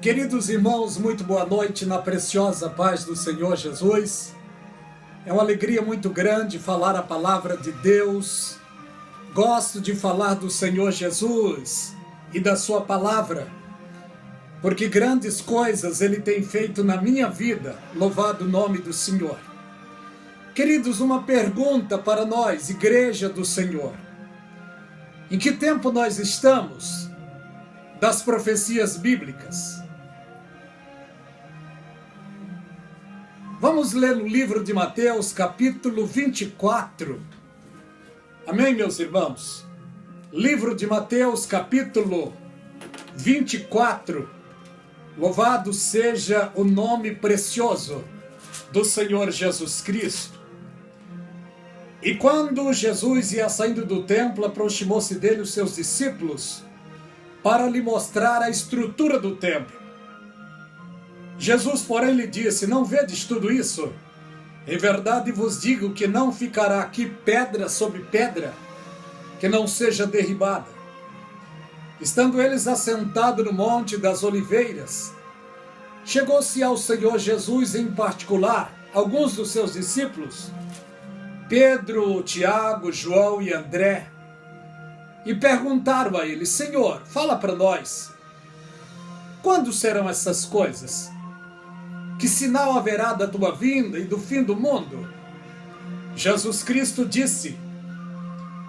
Queridos irmãos, muito boa noite na preciosa paz do Senhor Jesus. É uma alegria muito grande falar a palavra de Deus. Gosto de falar do Senhor Jesus e da sua palavra, porque grandes coisas Ele tem feito na minha vida. Louvado o nome do Senhor. Queridos, uma pergunta para nós, Igreja do Senhor. Em que tempo nós estamos das profecias bíblicas? Vamos ler no livro de Mateus, capítulo 24. Amém, meus irmãos? Livro de Mateus, capítulo 24. Louvado seja o nome precioso do Senhor Jesus Cristo. E quando Jesus ia saindo do templo, aproximou-se dele os seus discípulos para lhe mostrar a estrutura do templo. Jesus, porém, lhe disse: não vedes tudo isso? Em verdade vos digo que não ficará aqui pedra sobre pedra que não seja derribada. Estando eles assentados no Monte das Oliveiras, chegou-se ao Senhor Jesus em particular alguns dos seus discípulos, Pedro, Tiago, João e André, e perguntaram a ele: Senhor, fala para nós, quando serão essas coisas? Que sinal haverá da tua vinda e do fim do mundo? Jesus Cristo disse: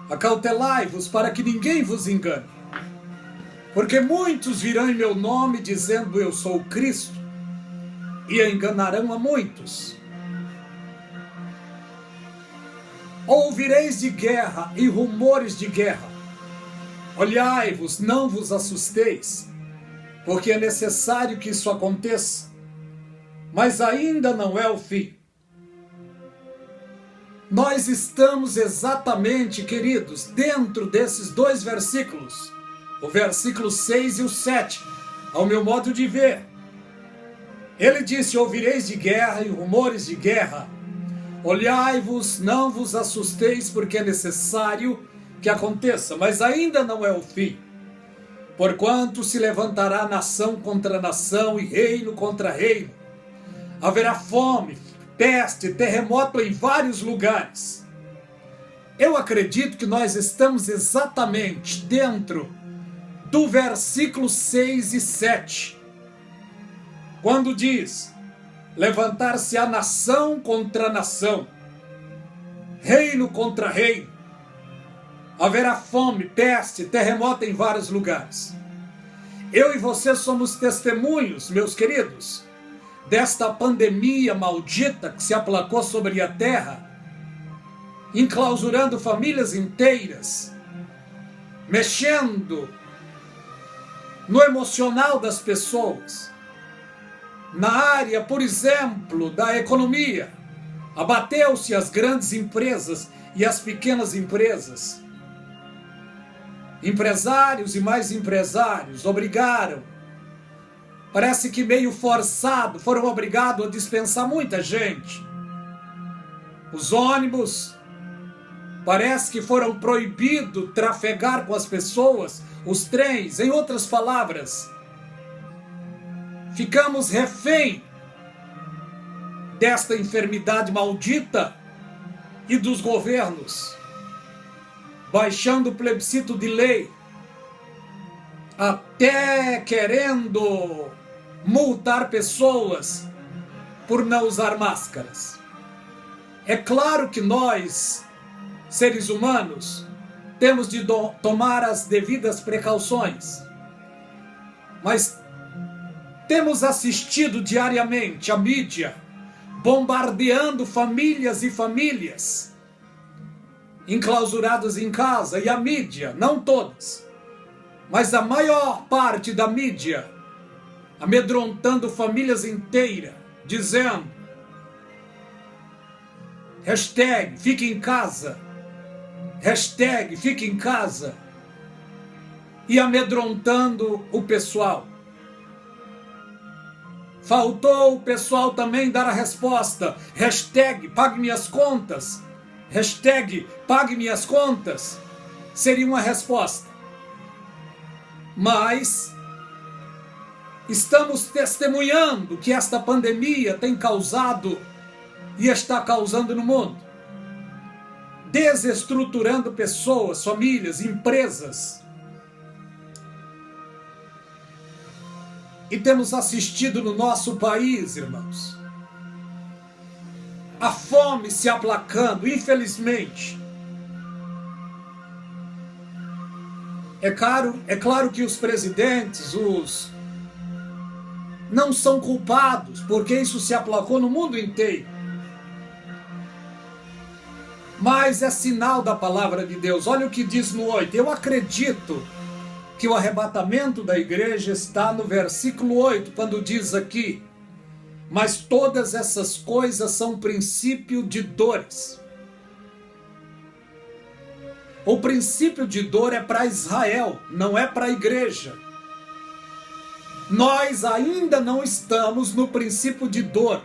acautelai-vos para que ninguém vos engane, porque muitos virão em meu nome dizendo eu sou o Cristo, e enganarão a muitos. Ouvireis de guerra e rumores de guerra. Olhai-vos, não vos assusteis, porque é necessário que isso aconteça, mas ainda não é o fim. Nós estamos exatamente, queridos, dentro desses dois versículos, o versículo 6 e o 7, ao meu modo de ver. Ele disse: ouvireis de guerra e rumores de guerra. Olhai-vos, não vos assusteis, porque é necessário que aconteça, mas ainda não é o fim. Porquanto se levantará nação contra nação e reino contra reino. Haverá fome, peste, terremoto em vários lugares. Eu acredito que nós estamos exatamente dentro do versículo 6 e 7. Quando diz: levantar-se a nação contra nação, reino contra reino. Haverá fome, peste, terremoto em vários lugares. Eu e você somos testemunhos, meus queridos, desta pandemia maldita que se aplacou sobre a terra, enclausurando famílias inteiras, mexendo no emocional das pessoas. Na área, por exemplo, da economia, abateu-se as grandes empresas e as pequenas empresas. Empresários e mais empresários parece que meio forçado, foram obrigados a dispensar muita gente. Os ônibus, parece que foram proibidos trafegar com as pessoas, os trens, em outras palavras. Ficamos refém desta enfermidade maldita e dos governos, baixando o plebiscito de lei, até querendo multar pessoas por não usar máscaras. É claro que nós, seres humanos, temos de tomar as devidas precauções, mas temos assistido diariamente a mídia bombardeando famílias e famílias enclausuradas em casa, e a mídia, não todas, mas a maior parte da mídia, amedrontando famílias inteiras, dizendo hashtag fique em casa, hashtag fique em casa, e amedrontando o pessoal. Faltou o pessoal também dar a resposta, hashtag pague minhas contas, hashtag pague minhas contas, seria uma resposta. Mas Estamos testemunhando que esta pandemia tem causado e está causando no mundo, desestruturando pessoas, famílias, empresas. E temos assistido no nosso país, irmãos, a fome se aplacando, infelizmente. É claro que os presidentes, não são culpados, porque isso se aplacou no mundo inteiro. Mas é sinal da palavra de Deus. Olha o que diz no 8. Eu acredito que o arrebatamento da igreja está no versículo 8, quando diz aqui: mas todas essas coisas são princípio de dores. O princípio de dor é para Israel, não é para a igreja. Nós ainda não estamos no princípio de dor.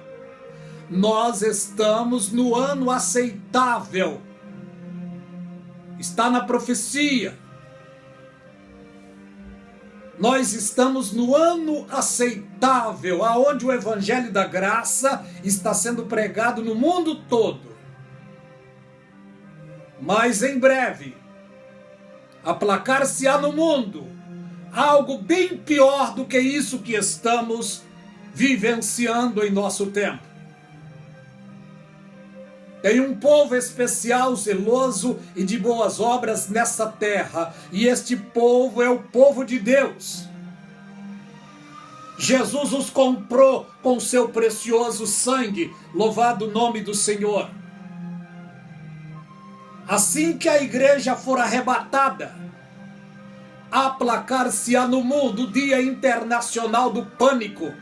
Nós estamos no ano aceitável. Está na profecia. Nós estamos no ano aceitável, aonde o evangelho da graça está sendo pregado no mundo todo. Mas em breve, aplacar-se-á no mundo algo bem pior do que isso que estamos vivenciando em nosso tempo. Tem um povo especial, zeloso e de boas obras nessa terra, e este povo é o povo de Deus. Jesus os comprou com seu precioso sangue, louvado o nome do Senhor. Assim que a igreja for arrebatada, aplacar-se-á no mundo o Dia Internacional do Pânico,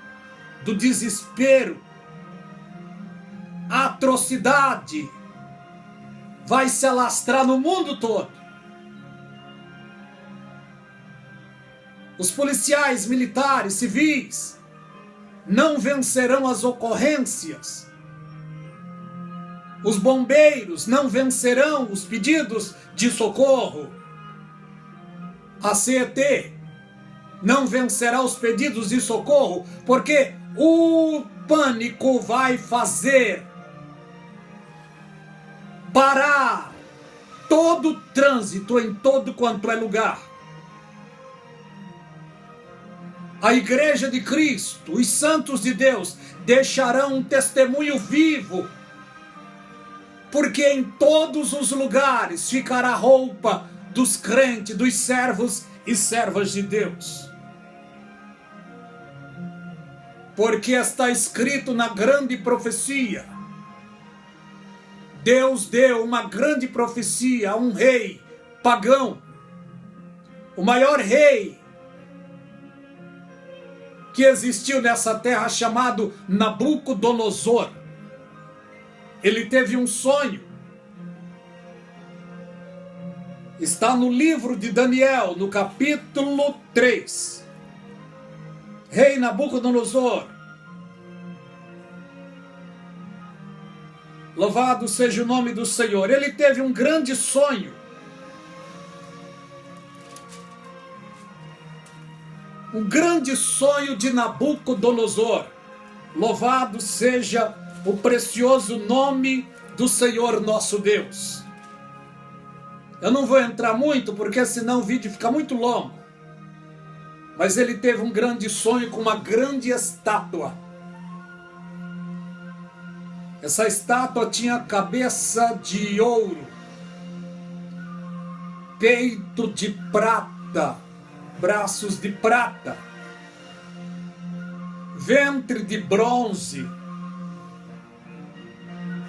do Desespero. A atrocidade vai se alastrar no mundo todo. Os policiais, militares, civis não vencerão as ocorrências. Os bombeiros não vencerão os pedidos de socorro. A CET não vencerá os pedidos de socorro, porque o pânico vai fazer parar todo o trânsito em todo quanto é lugar. A igreja de Cristo, os santos de Deus, deixarão um testemunho vivo, porque em todos os lugares ficará a roupa dos crentes, dos servos e servas de Deus. Porque está escrito na grande profecia. Deus deu uma grande profecia a um rei pagão, o maior rei que existiu nessa terra, chamado Nabucodonosor. Ele teve um sonho. Está no livro de Daniel, no capítulo 3. Rei Nabucodonosor, louvado seja o nome do Senhor. Ele teve um grande sonho. Um grande sonho de Nabucodonosor. Louvado seja o precioso nome do Senhor nosso Deus. Eu não vou entrar muito, porque senão o vídeo fica muito longo. Mas ele teve um grande sonho com uma grande estátua. Essa estátua tinha cabeça de ouro, peito de prata, braços de prata, ventre de bronze,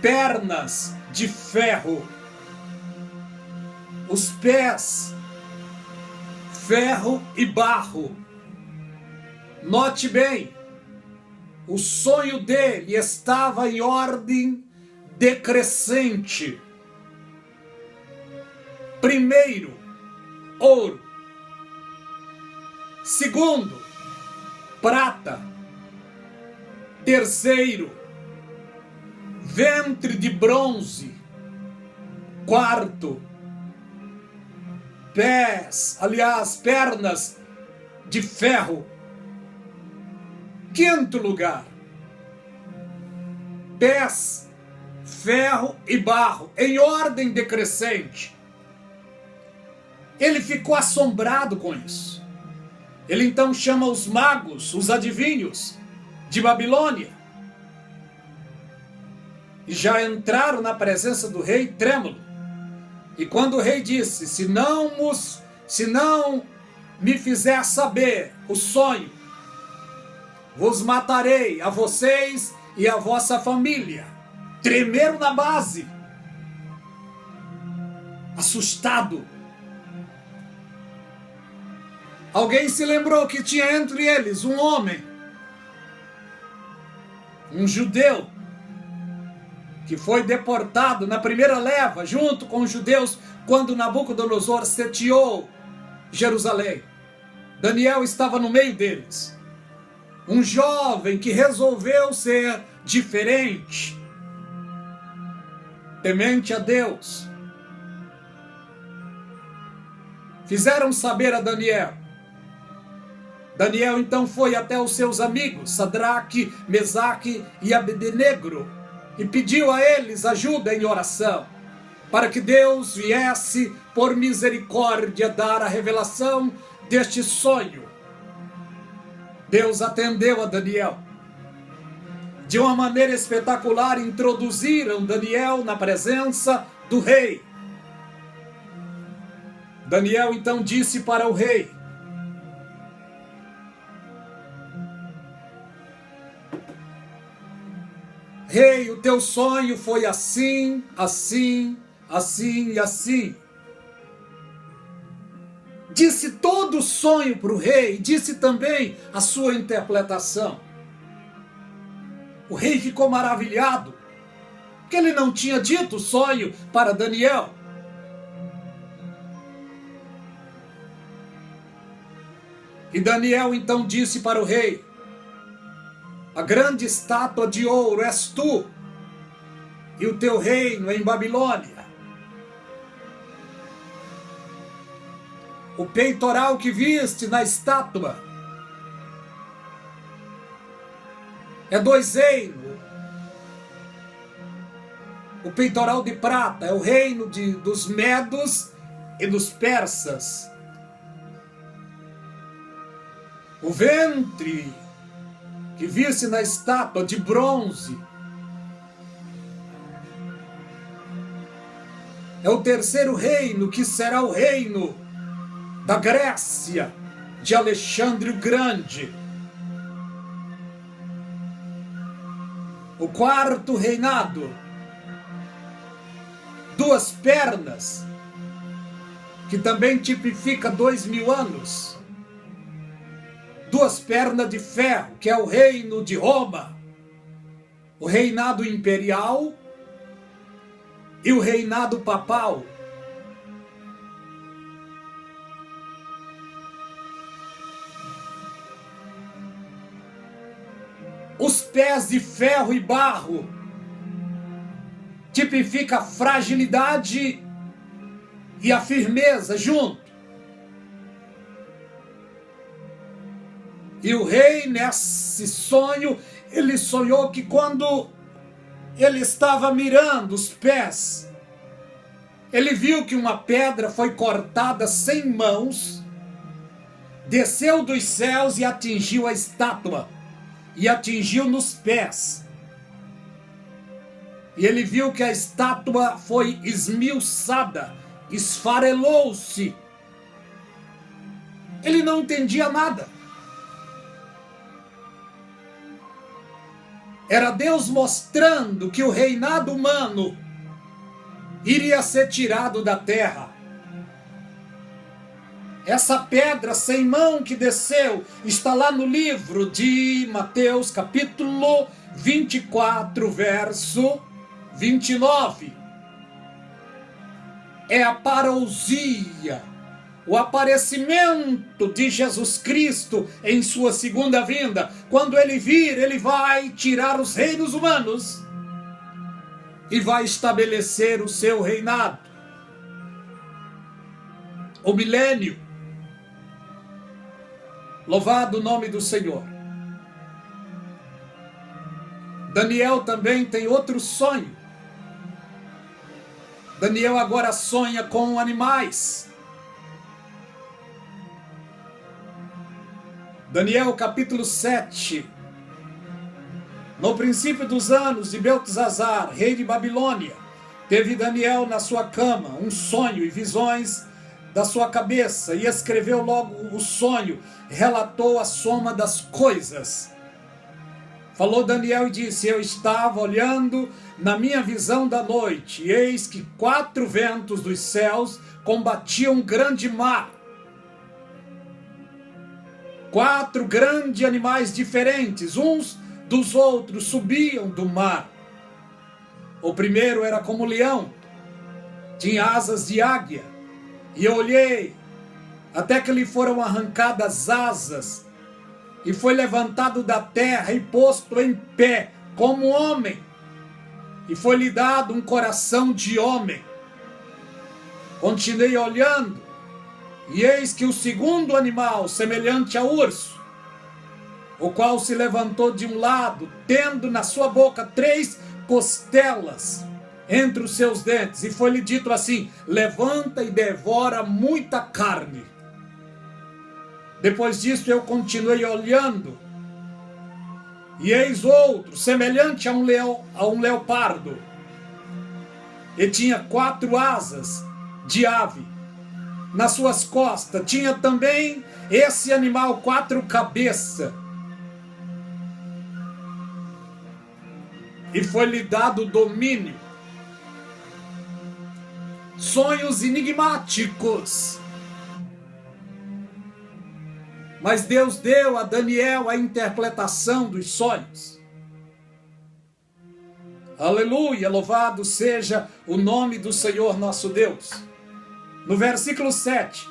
pernas de ferro, os pés, ferro e barro. Note bem, o sonho dele estava em ordem decrescente. Primeiro, ouro. Segundo, prata. Terceiro, ventre de bronze. Quarto, pernas de ferro. Quinto lugar, pés, ferro e barro, em ordem decrescente. Ele ficou assombrado com isso. Ele então chama os magos, os adivinhos de Babilônia. E já entraram na presença do rei trêmulo. E quando o rei disse, se não me fizer saber o sonho, vos matarei a vocês e a vossa família. Tremeram na base. Assustado. Alguém se lembrou que tinha entre eles um homem, um judeu, que foi deportado na primeira leva, junto com os judeus, quando Nabucodonosor sitiou Jerusalém. Daniel estava no meio deles. Um jovem que resolveu ser diferente, temente a Deus. Fizeram saber a Daniel. Daniel então foi até os seus amigos, Sadraque, Mesaque e Abednego, e pediu a eles ajuda em oração, para que Deus viesse por misericórdia dar a revelação deste sonho. Deus atendeu a Daniel. De uma maneira espetacular, introduziram Daniel na presença do rei. Daniel então disse para o rei: Rei, o teu sonho foi assim, assim, assim e assim. Disse todo o sonho para o rei, disse também a sua interpretação. O rei ficou maravilhado, porque ele não tinha dito o sonho para Daniel. E Daniel então disse para o rei: a grande estátua de ouro és tu, e o teu reino é em Babilônia. O peitoral que viste na estátua é 2 reinos. O peitoral de prata é o reino dos medos e dos persas. O ventre que viste na estátua de bronze é o 3º reino, que será o reino da Grécia, de Alexandre o Grande. O 4º reinado, 2 pernas, que também tipifica 2000 anos. 2 pernas de ferro, que é o reino de Roma, o reinado imperial e o reinado papal. Os pés de ferro e barro tipifica a fragilidade e a firmeza junto. E o rei, nesse sonho, ele sonhou que quando ele estava mirando os pés, ele viu que uma pedra foi cortada sem mãos, desceu dos céus e atingiu a estátua, e atingiu nos pés. E ele viu que a estátua foi esmiuçada, esfarelou-se. Ele não entendia nada. Era Deus mostrando que o reinado humano iria ser tirado da terra. Essa pedra sem mão que desceu está lá no livro de Mateus, capítulo 24, verso 29. É a parousia, o aparecimento de Jesus Cristo em sua segunda vinda. Quando ele vir, ele vai tirar os reinos humanos e vai estabelecer o seu reinado. O milênio. Louvado o nome do Senhor. Daniel também tem outro sonho. Daniel agora sonha com animais. Daniel capítulo 7. No princípio dos anos de Beltesazar, rei de Babilônia, teve Daniel na sua cama um sonho e visões da sua cabeça, e escreveu logo o sonho, relatou a soma das coisas. Falou Daniel e disse: eu estava olhando na minha visão da noite, e eis que 4 ventos dos céus combatiam um grande mar. 4 grandes animais diferentes, uns dos outros, subiam do mar. O primeiro era como leão, tinha asas de águia, e eu olhei, até que lhe foram arrancadas asas, e foi levantado da terra e posto em pé, como homem, e foi-lhe dado um coração de homem. Continuei olhando, e eis que o segundo animal, semelhante a urso, o qual se levantou de um lado, tendo na sua boca 3 costelas entre os seus dentes, e foi-lhe dito assim: levanta e devora muita carne. Depois disso eu continuei olhando, e eis outro, semelhante a um leopardo, e tinha 4 asas de ave nas suas costas. Tinha também esse animal 4 cabeças, e foi-lhe dado domínio. Sonhos enigmáticos. Mas Deus deu a Daniel a interpretação dos sonhos. Aleluia, louvado seja o nome do Senhor nosso Deus. No versículo 7.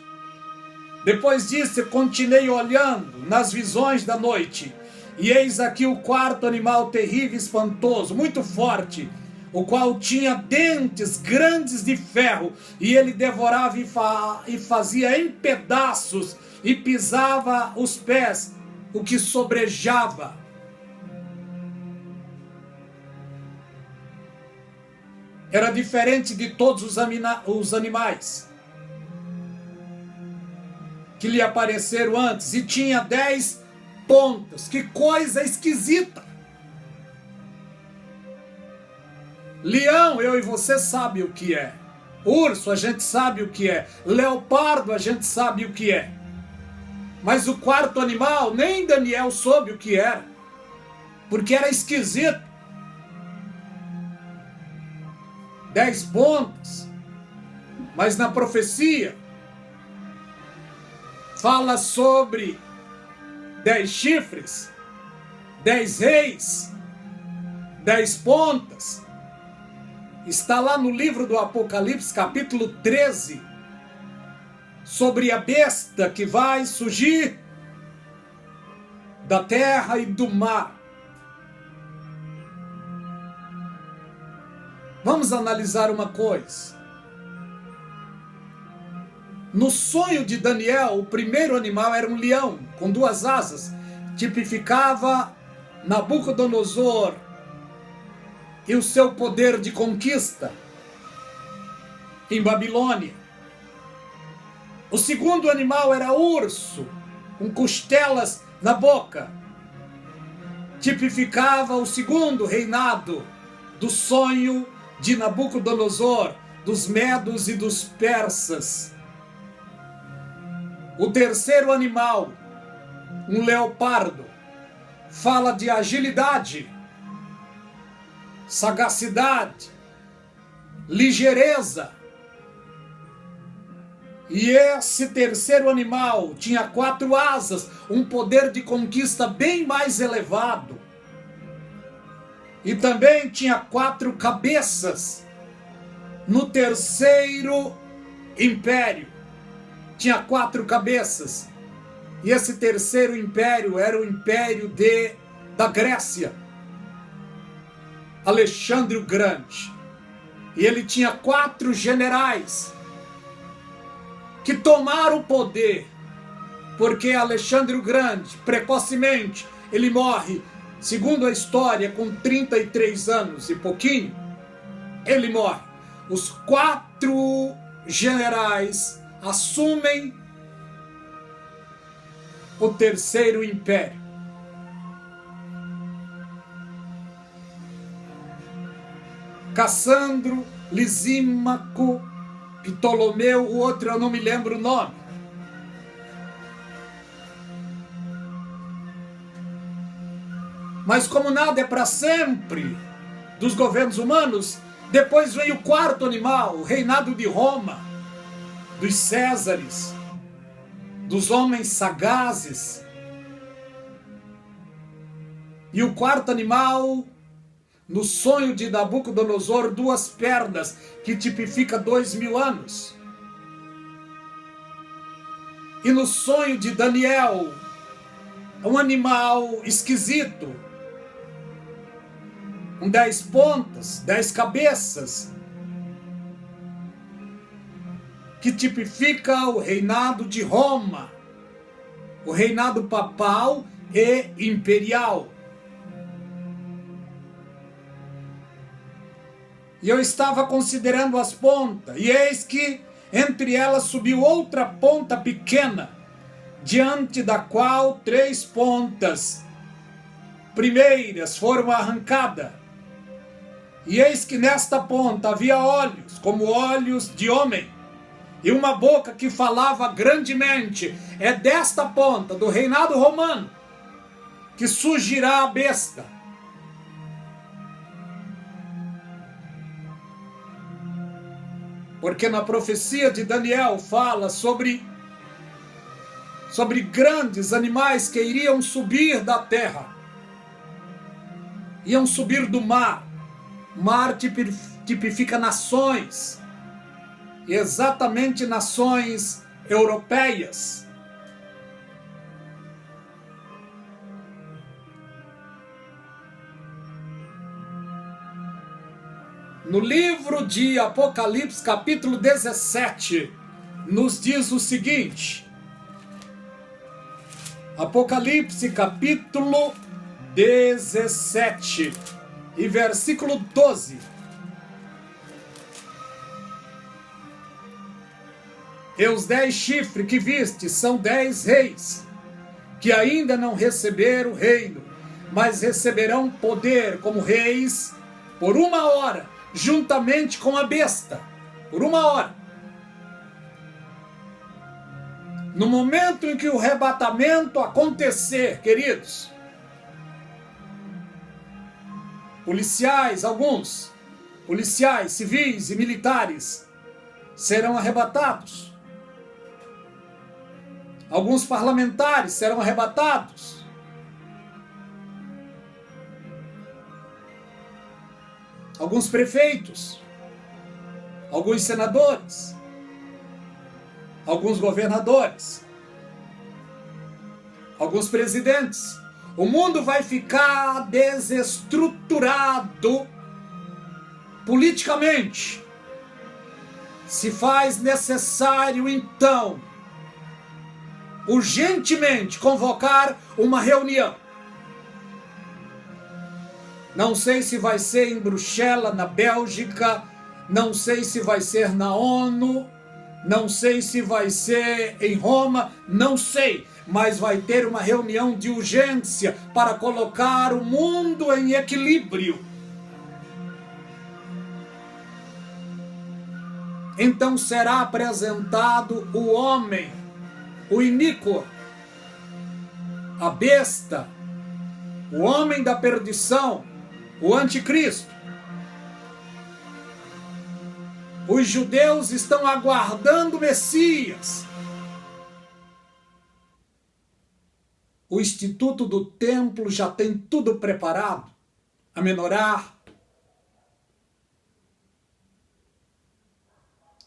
Depois disso eu continuei olhando nas visões da noite, e eis aqui o 4º animal terrível e espantoso, muito forte, o qual tinha dentes grandes de ferro, e ele devorava e fazia em pedaços, e pisava os pés, o que sobrejava. Era diferente de todos os animais que lhe apareceram antes, e tinha 10 pontas. Que coisa esquisita! Leão, eu e você sabe o que é. Urso, a gente sabe o que é. Leopardo, a gente sabe o que é. Mas o 4º animal, nem Daniel soube o que era, porque era esquisito. 10 pontas. Mas na profecia fala sobre 10 chifres, 10 reis, 10 pontas. Está lá no livro do Apocalipse, capítulo 13, sobre a besta que vai surgir da terra e do mar. Vamos analisar uma coisa. No sonho de Daniel, o primeiro animal era um leão com 2 asas, tipificava Nabucodonosor e o seu poder de conquista em Babilônia. O segundo animal era urso, com costelas na boca, tipificava o segundo reinado do sonho de Nabucodonosor, dos medos e dos persas. O terceiro animal, um leopardo, fala de agilidade, sagacidade, ligeireza. E esse terceiro animal tinha 4 asas, um poder de conquista bem mais elevado. E também tinha 4 cabeças. No terceiro império, tinha 4 cabeças. E esse terceiro império era o império da Grécia. Alexandre o Grande. E ele tinha 4 generais que tomaram o poder, porque Alexandre o Grande, precocemente, ele morre Segundo a história, com 33 anos e pouquinho, ele morre. Os 4 generais assumem o Terceiro Império. Cassandro, Lisímaco, Ptolomeu, o outro eu não me lembro o nome. Mas como nada é para sempre dos governos humanos, depois vem o 4º animal, o reinado de Roma, dos Césares, dos homens sagazes. E o 4º animal, no sonho de Nabucodonosor, 2 pernas, que tipifica 2000 anos. E no sonho de Daniel, um animal esquisito, com 10 pontas, 10 cabeças, que tipifica o reinado de Roma, o reinado papal e imperial. E eu estava considerando as pontas, e eis que entre elas subiu outra ponta pequena, diante da qual 3 pontas primeiras foram arrancadas. E eis que nesta ponta havia olhos, como olhos de homem, e uma boca que falava grandemente. É desta ponta, do reinado romano, que surgirá a besta. Porque na profecia de Daniel fala sobre grandes animais que iriam subir da terra, iam subir do mar. Mar tipifica nações, e exatamente nações europeias. No livro de Apocalipse, capítulo 17, nos diz o seguinte. Apocalipse, capítulo 17, e versículo 12. E os 10 chifres que viste são 10 reis, que ainda não receberam o reino, mas receberão poder como reis por 1 hora, juntamente com a besta, por 1 hora. No momento em que o arrebatamento acontecer, queridos, alguns policiais, civis e militares serão arrebatados. Alguns parlamentares serão arrebatados. Alguns prefeitos, alguns senadores, alguns governadores, alguns presidentes. O mundo vai ficar desestruturado politicamente. Se faz necessário, então, urgentemente convocar uma reunião. Não sei se vai ser em Bruxelas, na Bélgica, não sei se vai ser na ONU, não sei se vai ser em Roma, não sei, mas vai ter uma reunião de urgência para colocar o mundo em equilíbrio. Então será apresentado o homem, o iníquo, a besta, o homem da perdição, o anticristo. Os judeus estão aguardando o Messias. O Instituto do Templo já tem tudo preparado. A menorá,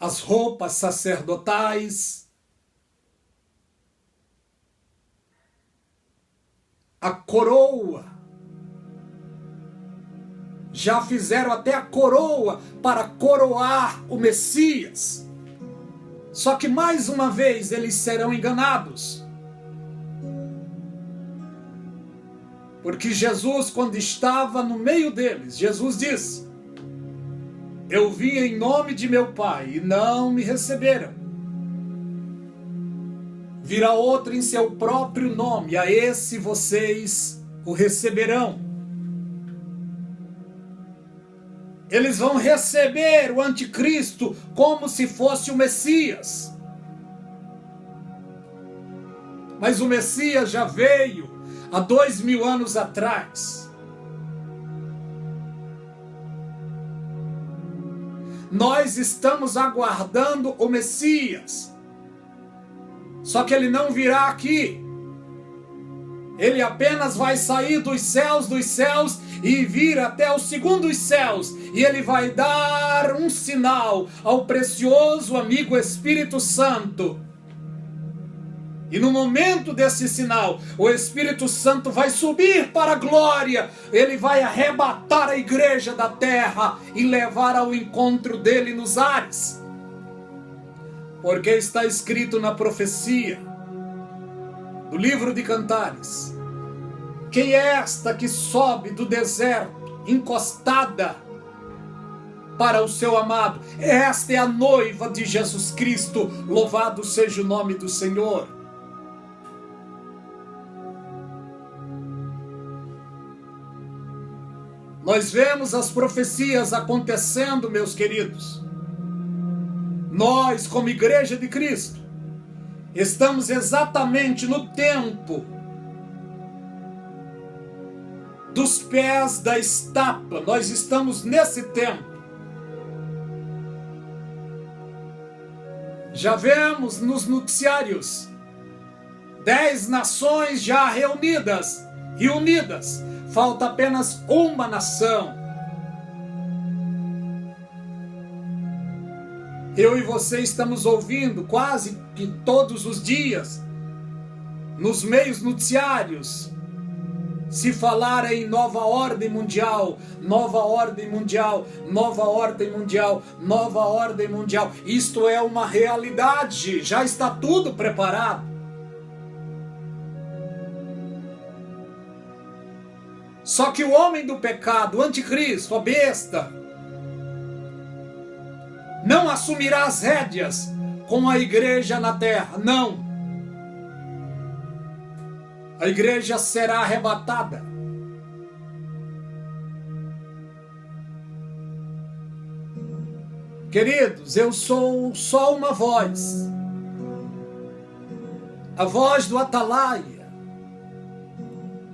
as roupas sacerdotais, a coroa. Já fizeram até a coroa para coroar o Messias. Só que mais uma vez eles serão enganados. Porque Jesus, quando estava no meio deles, Jesus disse: eu vim em nome de meu Pai e não me receberam. Virá outro em seu próprio nome, a esse vocês o receberão. Eles vão receber o anticristo como se fosse o Messias. Mas o Messias já veio há 2000 anos atrás. Nós estamos aguardando o Messias. Só que ele não virá aqui. Ele apenas vai sair dos céus e vir até os segundos céus. E ele vai dar um sinal ao precioso amigo Espírito Santo. E no momento desse sinal, o Espírito Santo vai subir para a glória. Ele vai arrebatar a igreja da terra e levar ao encontro dele nos ares. Porque está escrito na profecia do livro de Cantares: quem é esta que sobe do deserto, encostada para o seu amado? Esta é a noiva de Jesus Cristo. Louvado seja o nome do Senhor. Nós vemos as profecias acontecendo, meus queridos. Nós, como Igreja de Cristo, estamos exatamente no tempo dos pés da estátua. Nós estamos nesse tempo. Já vemos nos noticiários 10 nações já reunidas e unidas. Falta apenas uma nação. Eu e você estamos ouvindo quase que todos os dias, nos meios noticiários, se falar em nova ordem mundial, nova ordem mundial, nova ordem mundial, nova ordem mundial. Isto é uma realidade, já está tudo preparado. Só que o homem do pecado, o anticristo, a besta, não assumirá as rédeas com a igreja na terra, não. A igreja será arrebatada. Queridos, eu sou só uma voz. A voz do atalaia,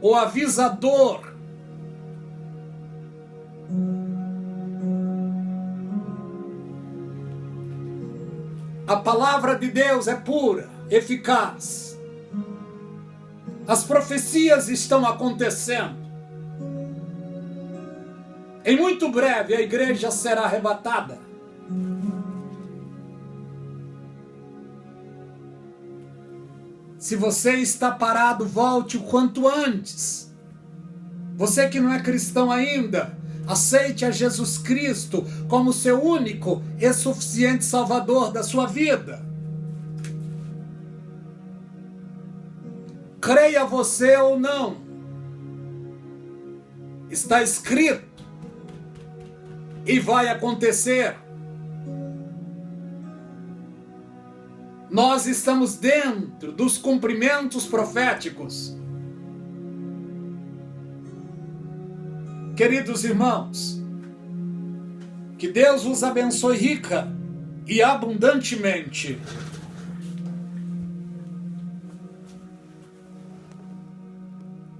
o avisador. A palavra de Deus é pura, eficaz. As profecias estão acontecendo. Em muito breve a igreja será arrebatada. Se você está parado, volte o quanto antes. Você que não é cristão ainda, aceite a Jesus Cristo como seu único e suficiente Salvador da sua vida. Creia você ou não, está escrito e vai acontecer. Nós estamos dentro dos cumprimentos proféticos. Queridos irmãos, que Deus vos abençoe rica e abundantemente.